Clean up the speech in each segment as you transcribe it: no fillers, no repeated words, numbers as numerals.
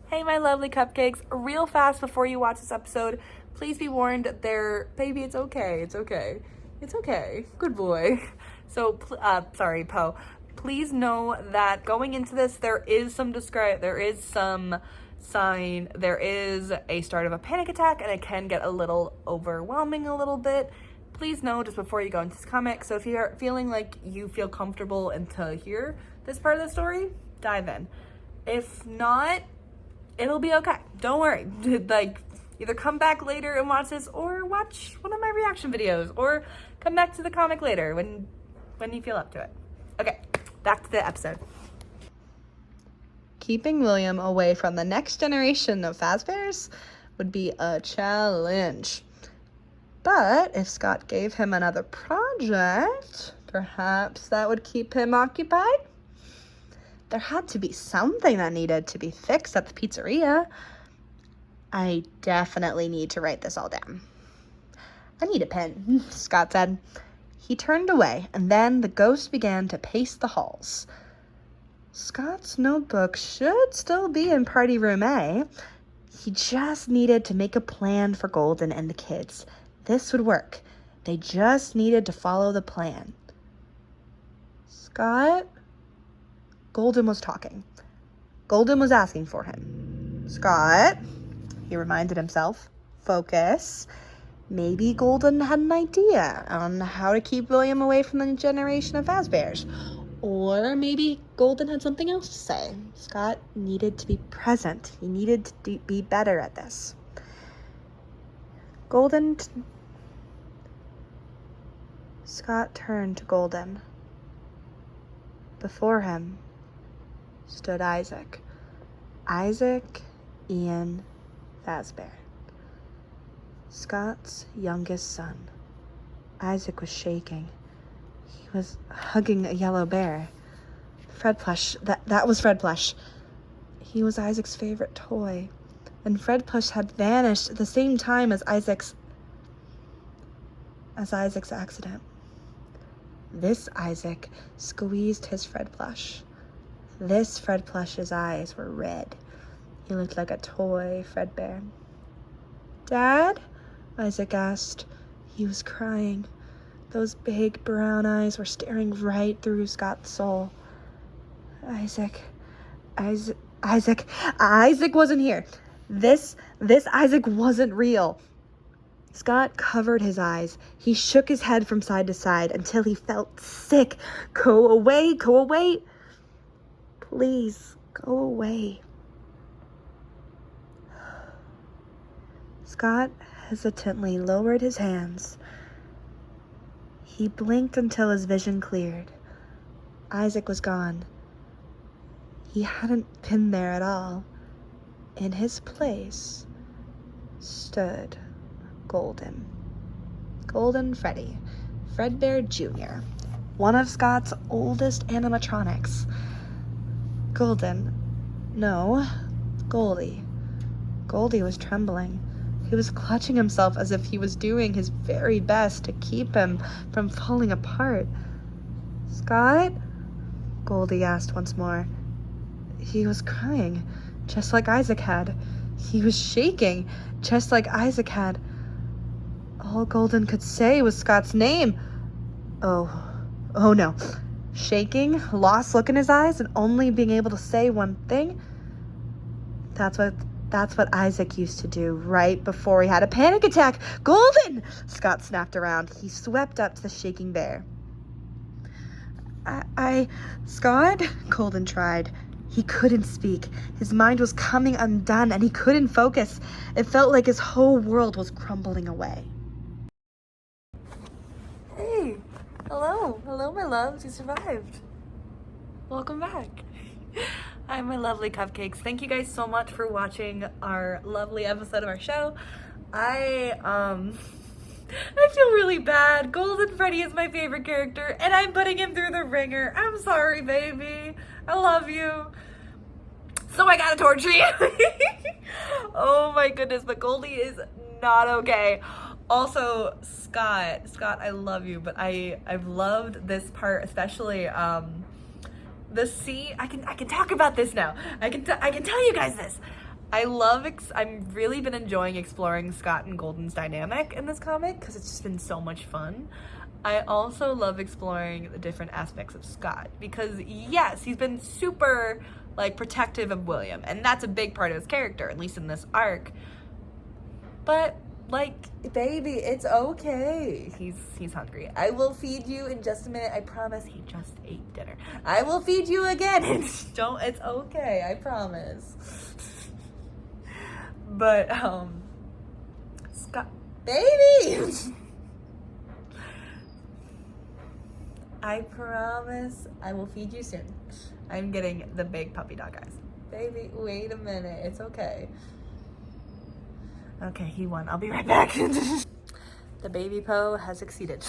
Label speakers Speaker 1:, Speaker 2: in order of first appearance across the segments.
Speaker 1: Hey, my lovely cupcakes. Real fast before you watch this episode, please be warned, baby, it's okay. It's okay. It's okay. Good boy. So, sorry, Poe. Please know that going into this, there is some sign, there is a start of a panic attack, and it can get a little overwhelming a little bit. Please know just before you go into this comic. So if you're feeling like you feel comfortable and to hear this part of the story, dive in. If not, it'll be okay. Don't worry. Like, either come back later and watch this, or watch one of my reaction videos, or come back to the comic later when you feel up to it. Okay, back to the episode. Keeping William away from the next generation of Fazbears would be a challenge. But if Scott gave him another project, perhaps that would keep him occupied. There had to be something that needed to be fixed at the pizzeria. I definitely need to write this all down. I need a pen, Scott said. He turned away, and then the ghost began to pace the halls. Scott's notebook should still be in party room A. He just needed to make a plan for Golden and the kids. This would work. They just needed to follow the plan. Scott? Golden was talking. Golden was asking for him. Scott, he reminded himself. Focus. Maybe Golden had an idea on how to keep William away from the generation of Fazbears. Or maybe Golden had something else to say. Scott needed to be present. He needed to be better at this. Scott turned to Golden. Before him stood Isaac. Isaac Ian Fazbear. Scott's youngest son. Isaac was shaking. He was hugging a yellow bear. Fred Plush. That was Fred Plush. He was Isaac's favorite toy. And Fred Plush had vanished at the same time as Isaac's accident. This Isaac squeezed his Fred Plush. This Fred Plush's eyes were red. He looked like a toy Fredbear. Dad? Isaac asked. He was crying. Those big brown eyes were staring right through Scott's soul. Isaac wasn't here. This Isaac wasn't real. Scott covered his eyes. He shook his head from side to side until he felt sick. Go away. Please, go away. Scott hesitantly lowered his hands. He blinked until his vision cleared. Isaac was gone. He hadn't been there at all. In his place stood Golden. Golden Freddy. Fredbear Jr., one of Scott's oldest animatronics. Golden. No, Goldie. Goldie was trembling. He was clutching himself as if he was doing his very best to keep him from falling apart. Scott? Goldie asked once more. He was crying, just like Isaac had. He was shaking, just like Isaac had. All Golden could say was Scott's name. Oh no. Shaking, lost look in his eyes, and only being able to say one thing? That's what Isaac used to do right before he had a panic attack. Golden! Scott snapped around. He swept up to the shaking bear. Scott? Golden tried. He couldn't speak. His mind was coming undone, and he couldn't focus. It felt like his whole world was crumbling away. Hey! Hello, my loves. You survived. Welcome back. Hi, my lovely cupcakes. Thank you guys so much for watching our lovely episode of our show. I feel really bad. Golden Freddy is my favorite character, and I'm putting him through the ringer. I'm sorry, baby. I love you. So I gotta torture you. Oh my goodness, but Goldie is not okay. Also, Scott, I love you, but I've loved this part, especially the scene. I can talk about this now. I can tell you guys this.
Speaker 2: I've really been enjoying exploring Scott and Golden's dynamic in this comic because it's just been so much fun. I also love exploring the different aspects of Scott because, yes, he's been super, like, protective of William, and that's a big part of his character, at least in this arc. But, like, baby, it's okay. He's hungry. I will feed you in just a minute. I promise. He just ate dinner. I will feed you again. It's okay. I promise. But, Scott, baby! I promise I will feed you soon. I'm getting the big puppy dog eyes. Baby, wait a minute. It's okay. Okay, he won. I'll be right back. The baby Poe has succeeded.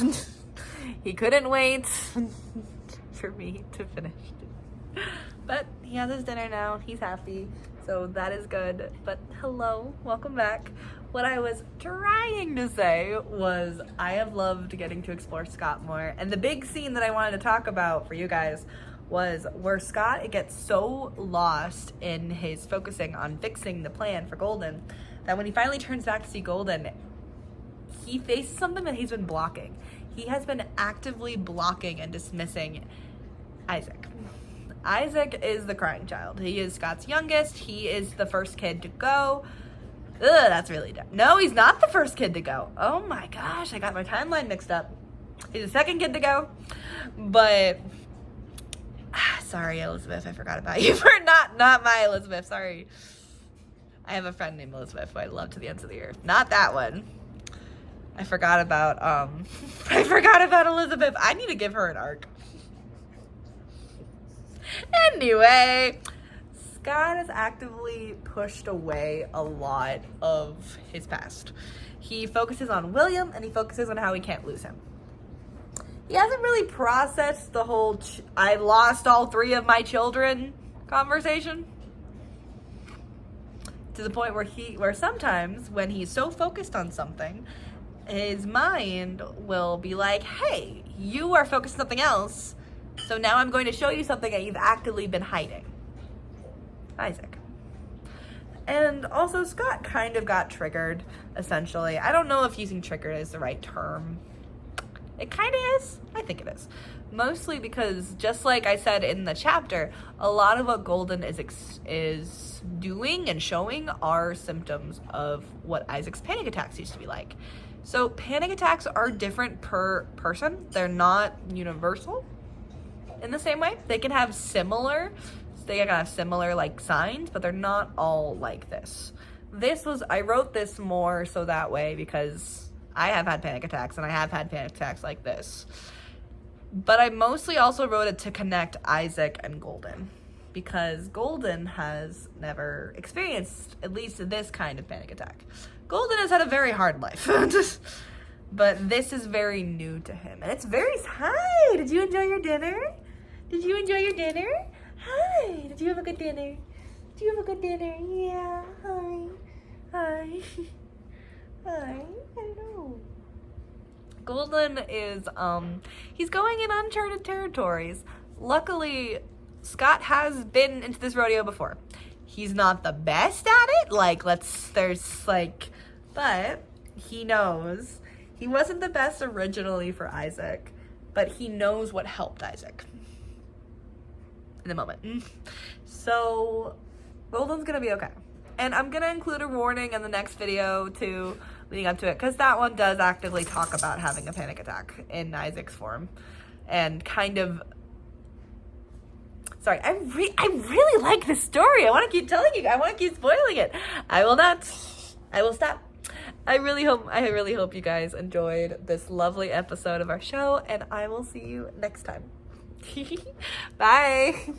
Speaker 2: He couldn't wait for me to finish. But he has his dinner now. He's happy. So that is good. But hello, welcome back. What I was trying to say was I have loved getting to explore Scott more. And the big scene that I wanted to talk about for you guys was where Scott gets so lost in his focusing on fixing the plan for Golden that when he finally turns back to see Golden, he faces something that he's been blocking. He has been actively blocking and dismissing Isaac. Isaac is the crying child. He is Scott's youngest. He is the first kid to go. Ugh, that's really dumb. No, he's not the first kid to go. Oh my gosh, I got my timeline mixed up. He's the second kid to go. But, sorry, Elizabeth, I forgot about you. For not my Elizabeth, sorry. I have a friend named Elizabeth who I love to the ends of the earth. Not that one. I forgot about Elizabeth. I need to give her an arc. Anyway, Scott has actively pushed away a lot of his past. He focuses on William and he focuses on how he can't lose him. He hasn't really processed the whole I lost all 3 of my children conversation. To the point where sometimes when he's so focused on something, his mind will be like, hey, you are focused on something else. So now I'm going to show you something that you've actively been hiding. Isaac. And also Scott kind of got triggered, essentially. I don't know if using triggered is the right term. It kind of is. I think it is. Mostly because, just like I said in the chapter, a lot of what Golden is doing and showing are symptoms of what Isaac's panic attacks used to be like. So panic attacks are different per person. They're not universal in the same way. They can have similar like signs, but they're not all like this. I wrote this more so that way because I have had panic attacks and I have had panic attacks like this. But I mostly also wrote it to connect Isaac and Golden because Golden has never experienced at least this kind of panic attack. Golden has had a very hard life. But this is very new to him. And it's very... Hi! Did you enjoy your dinner? Did you enjoy your dinner? Hi! Did you have a good dinner? Did you have a good dinner? Yeah. Hi. Hi. Hi. I don't know. Golden is, he's going in uncharted territories. Luckily, Scott has been into this rodeo before. He's not the best at it. But he knows. He wasn't the best originally for Isaac, but he knows what helped Isaac in the moment. So Golden's gonna be okay. And I'm gonna include a warning in the next video too, leading up to it, because that one does actively talk about having a panic attack in Isaac's form. And kind of... Sorry, I really like this story. I want to keep telling you. I want to keep spoiling it. I will not. I will stop. I really hope you guys enjoyed this lovely episode of our show, and I will see you next time. Bye.